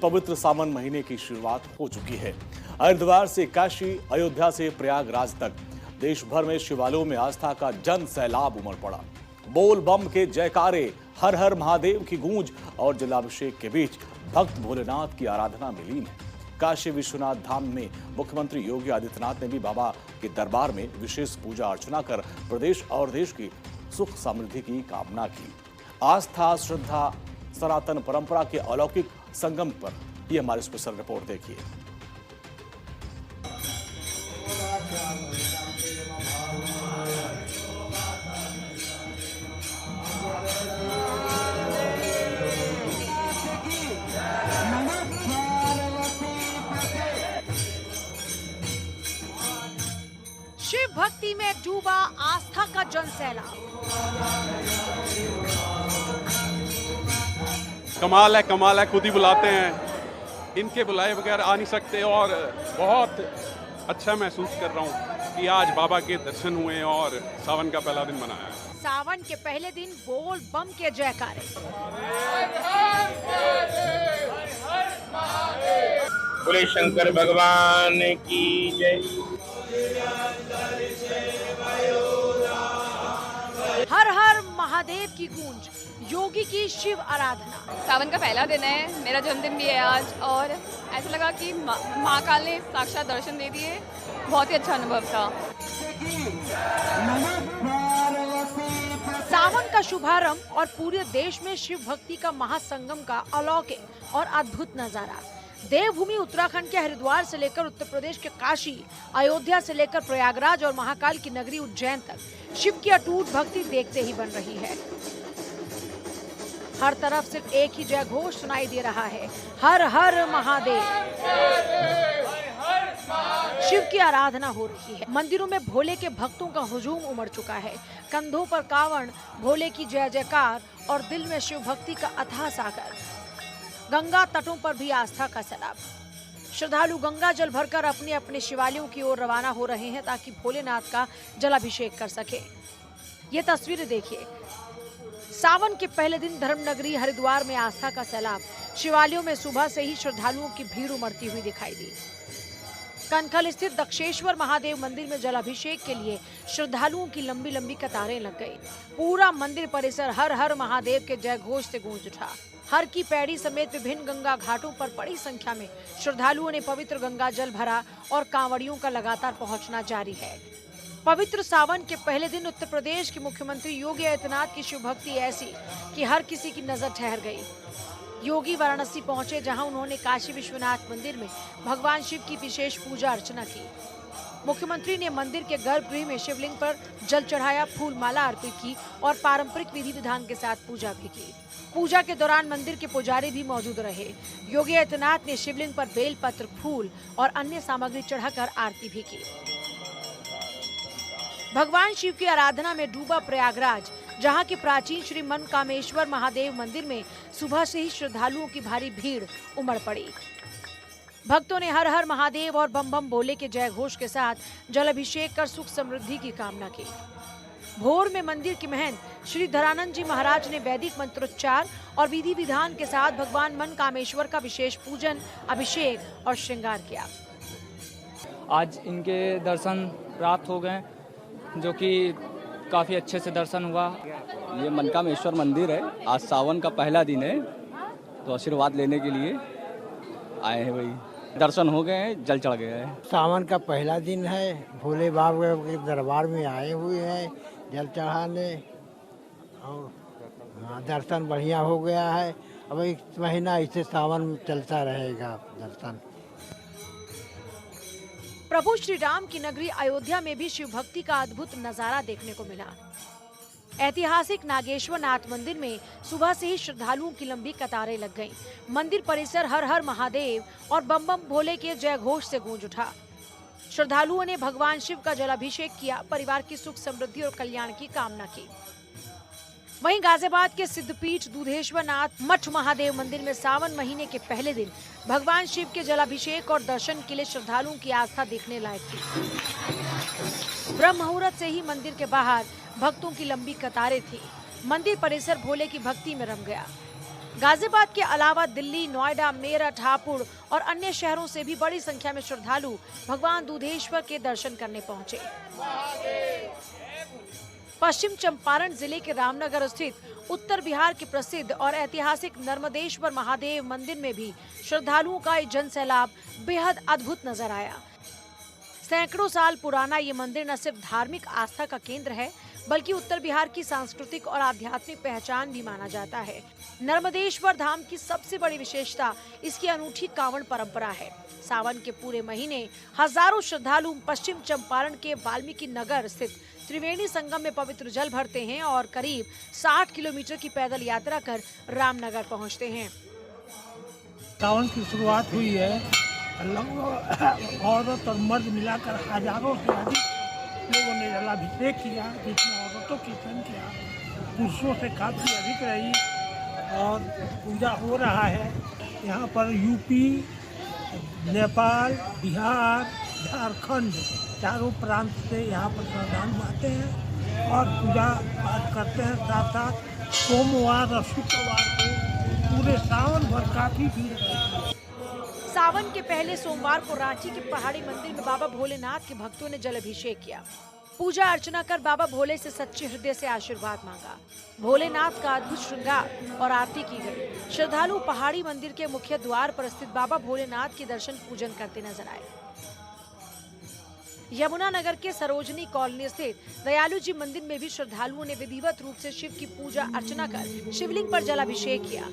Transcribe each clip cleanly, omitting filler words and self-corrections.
पवित्र सावन महीने की शुरुआत हो चुकी है। हरिद्वार से काशी, अयोध्या से प्रयागराज तक देश भर में शिवालयों में आस्था का जन सैलाब उमड़ पड़ा। बोल बम के जयकारे, हर हर महादेव की गूंज और जलाभिषेक के बीच भक्त भोलेनाथ की आराधना में लीन है। काशी विश्वनाथ धाम में मुख्यमंत्री योगी आदित्यनाथ ने भी बाबा के दरबार में विशेष पूजा अर्चना कर प्रदेश और देश की सुख समृद्धि की कामना की। आस्था, श्रद्धा, सनातन परंपरा के अलौकिक संगम पर ये हमारी स्पेशल रिपोर्ट देखिए। शिव भक्ति में डूबा आस्था का जन सैलाब। कमाल है, खुद ही बुलाते हैं, इनके बुलाए बगैर आ नहीं सकते। और बहुत अच्छा महसूस कर रहा हूँ कि आज बाबा के दर्शन हुए और सावन का पहला दिन मनाया है। सावन के पहले दिन बोल बम के जयकारे। बोले शंकर भगवान की जय। हर हर महादेव की गूंज, योगी की शिव आराधना। सावन का पहला दिन है, मेरा जन्मदिन भी है आज, और ऐसा लगा कि महाकाल ने साक्षात दर्शन दे दिए। बहुत ही अच्छा अनुभव था। सावन का शुभारंभ और पूरे देश में शिव भक्ति का महासंगम का अलौकिक और अद्भुत नजारा। देवभूमि उत्तराखंड के हरिद्वार से लेकर उत्तर प्रदेश के काशी, अयोध्या से लेकर प्रयागराज और महाकाल की नगरी उज्जैन तक शिव की अटूट भक्ति देखते ही बन रही है। हर तरफ सिर्फ एक ही जय घोष सुनाई दे रहा है, हर हर महादेव। शिव की आराधना हो रही है। मंदिरों में भोले के भक्तों का हुजूम उमड़ चुका है। कंधों पर कावड़, भोले की जय जयकार और दिल में शिव भक्ति का अथाह सागर। गंगा तटों पर भी आस्था का सैलाब। श्रद्धालु गंगा जल भरकर अपने अपने शिवालयों की ओर रवाना हो रहे हैं ताकि भोलेनाथ का जलाभिषेक कर सके। ये तस्वीरें देखिए। सावन के पहले दिन धर्मनगरी हरिद्वार में आस्था का सैलाब। शिवालयों में सुबह से ही श्रद्धालुओं की भीड़ उमड़ती हुई दिखाई दी। कनखल स्थित दक्षेश्वर महादेव मंदिर में जलाभिषेक के लिए श्रद्धालुओं की लंबी लंबी कतारें लग गई। पूरा मंदिर परिसर हर हर महादेव के जय घोष से गूंज उठा। हर की पैड़ी समेत विभिन्न गंगा घाटों पर बड़ी संख्या में श्रद्धालुओं ने पवित्र गंगा जल भरा और कांवड़ियों का लगातार पहुंचना जारी है। पवित्र सावन के पहले दिन उत्तर प्रदेश के मुख्यमंत्री योगी आदित्यनाथ की शिव भक्ति ऐसी कि हर किसी की नजर ठहर गई। योगी वाराणसी पहुंचे, जहां उन्होंने काशी विश्वनाथ मंदिर में भगवान शिव की विशेष पूजा अर्चना की। मुख्यमंत्री ने मंदिर के गर्भगृह में शिवलिंग पर जल चढ़ाया, फूल माला अर्पित की और पारंपरिक विधि विधान के साथ पूजा भी की। पूजा के दौरान मंदिर के पुजारी भी मौजूद रहे। योगी आदित्यनाथ ने शिवलिंग पर बेलपत्र, फूल और अन्य सामग्री चढ़ाकर आरती भी की। भगवान शिव की आराधना में डूबा प्रयागराज, जहां के प्राचीन श्री मनकामेश्वर महादेव मंदिर में सुबह से ही श्रद्धालुओं की भारी भीड़ उमड़ पड़ी। भक्तों ने हर हर महादेव और बम बम भोले के जय घोष के साथ जलाभिषेक कर सुख समृद्धि की कामना की। भोर में मंदिर के महंत श्री धरानंद जी महाराज ने वैदिक मंत्रोच्चार और विधि विधान के साथ भगवान मनकामेश्वर का विशेष पूजन, अभिषेक और श्रृंगार किया। आज इनके दर्शन प्राप्त हो गए, जो कि काफ़ी अच्छे से दर्शन हुआ। ये मनकामेश्वर मंदिर है। आज सावन का पहला दिन है, तो आशीर्वाद लेने के लिए आए हैं। वही दर्शन हो गए हैं, जल चढ़ गया है। सावन का पहला दिन है, भोले बाबा के दरबार में आए हुए हैं जल चढ़ाने, और दर्शन बढ़िया हो गया है। अब एक महीना इसे सावन में चलता रहेगा दर्शन। प्रभु श्री राम की नगरी अयोध्या में भी शिव भक्ति का अद्भुत नजारा देखने को मिला। ऐतिहासिक नागेश्वर नाथ मंदिर में सुबह से ही श्रद्धालुओं की लंबी कतारें लग गईं। मंदिर परिसर हर हर महादेव और बम बम भोले के जय घोष से गूंज उठा। श्रद्धालुओं ने भगवान शिव का जलाभिषेक किया, परिवार की सुख समृद्धि और कल्याण की कामना की। वहीं गाजियाबाद के सिद्धपीठ दूधेश्वर नाथ मठ महादेव मंदिर में सावन महीने के पहले दिन भगवान शिव के जलाभिषेक और दर्शन के लिए श्रद्धालुओं की आस्था देखने लायक थी। ब्रह्म मुहूर्त से ही मंदिर के बाहर भक्तों की लंबी कतारें थी। मंदिर परिसर भोले की भक्ति में रम गया। गाजियाबाद के अलावा दिल्ली, नोएडा, मेरठ, हापुड़ और अन्य शहरों से भी बड़ी संख्या में श्रद्धालु भगवान दूधेश्वर के दर्शन करने पहुंचे। पश्चिम चंपारण जिले के रामनगर स्थित उत्तर बिहार के प्रसिद्ध और ऐतिहासिक नर्मदेश्वर महादेव मंदिर में भी श्रद्धालुओं का एक जन सैलाब बेहद अद्भुत नजर आया। सैकड़ों साल पुराना ये मंदिर न सिर्फ धार्मिक आस्था का केंद्र है, बल्कि उत्तर बिहार की सांस्कृतिक और आध्यात्मिक पहचान भी माना जाता है। नर्मदेश्वर धाम की सबसे बड़ी विशेषता इसकी अनूठी कांवड़ परंपरा है। सावन के पूरे महीने हजारों श्रद्धालु पश्चिम चंपारण के वाल्मीकि नगर स्थित त्रिवेणी संगम में पवित्र जल भरते हैं और करीब 60 किलोमीटर की पैदल यात्रा कर रामनगर पहुंचते हैं। सावन की शुरुआत हुई है। लगभग औरत और मर्द मिलाकर हजारों से अधिक लोगों ने जलाभिषेक किया, जिसमें औरतों की संख्या पुरुषों से काफ़ी अधिक रही और पूजा हो रहा है। यहाँ पर यूपी, नेपाल, बिहार, झारखंड चारों प्रांत से यहाँ पर श्रद्धालु आते हैं और पूजा पाठ करते हैं। साथ साथ सोमवार और शुक्रवार को पूरे सावन भर काफ़ी भीड़ रहती है। सावन के पहले सोमवार को रांची के पहाड़ी मंदिर में बाबा भोलेनाथ के भक्तों ने जल अभिषेक किया। पूजा अर्चना कर बाबा भोले से सच्चे हृदय से आशीर्वाद मांगा। भोलेनाथ का अद्भुत श्रृंगार और आरती की गई। श्रद्धालु पहाड़ी मंदिर के मुख्य द्वार पर स्थित बाबा भोलेनाथ के दर्शन पूजन करते नजर आए। यमुनानगर के सरोजनी कॉलोनी स्थित दयालु जी मंदिर में भी श्रद्धालुओं ने विधिवत रूप से शिव की पूजा अर्चना कर शिवलिंग पर जलाभिषेक किया।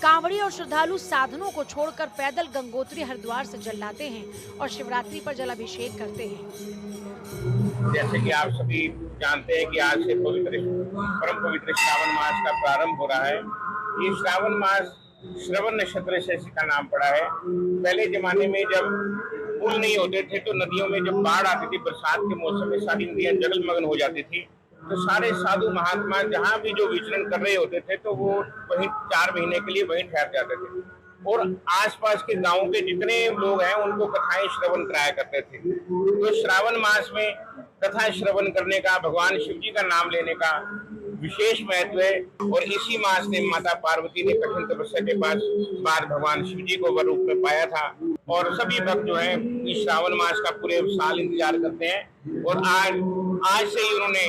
कांवड़ी और श्रद्धालु साधनों को छोड़कर पैदल गंगोत्री हरिद्वार से जल लाते हैं और शिवरात्रि पर जलाभिषेक करते हैं। जैसे कि आप सभी जानते हैं कि आज से परम पवित्र श्रावण मास का प्रारंभ हो रहा है। ये श्रावण मास श्रवण नक्षत्र से इसका नाम पड़ा है। पहले जमाने में जब पुल नहीं होते थे तो नदियों में जब बाढ़ आती थी, बरसात के मौसम में सारी नदियां जलमग्न हो जाती थी, तो सारे साधु महात्मा जहाँ भी जो विचरण कर रहे होते थे तो वो वहीं 4 महीने के लिए वहीं ठहर जाते थे और आसपास के गांवों के जितने लोग हैं उनको कथाएं श्रवण कराया करते थे। तो श्रावण मास में कथा श्रवण करने का, भगवान शिव जी का नाम लेने का विशेष महत्व है और इसी मास ने माता पार्वती ने कठिन तपस्या के बाद भगवान शिव जी को वर रूप में पाया था और सभी भक्त जो है इस श्रावण मास का पूरे साल इंतजार करते हैं और आज से ही उन्होंने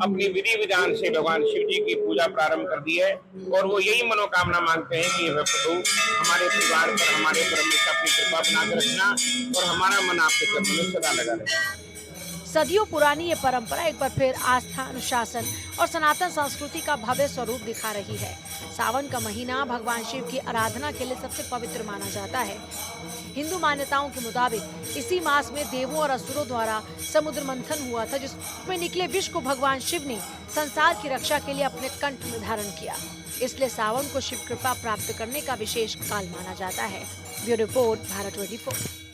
अपनी विधि विधान से भगवान शिव जी की पूजा प्रारंभ कर दी है और वो यही मनोकामना मांगते हैं कि वह प्रभु हमारे परिवार पर, हमारे पर हमेशा अपनी कृपा बनाकर रखना और हमारा मन आपके चरणों में सदा लगा रहे। सदियों पुरानी ये परंपरा एक बार फिर आस्था, अनुशासन और सनातन संस्कृति का भव्य स्वरूप दिखा रही है। सावन का महीना भगवान शिव की आराधना के लिए सबसे पवित्र माना जाता है। हिंदू मान्यताओं के मुताबिक इसी मास में देवों और असुरों द्वारा समुद्र मंथन हुआ था, जिसमें निकले विष को भगवान शिव ने संसार की रक्षा के लिए अपने कंठ में धारण किया। इसलिए सावन को शिव कृपा प्राप्त करने का विशेष काल माना जाता है। Bureau report, Bharat 24।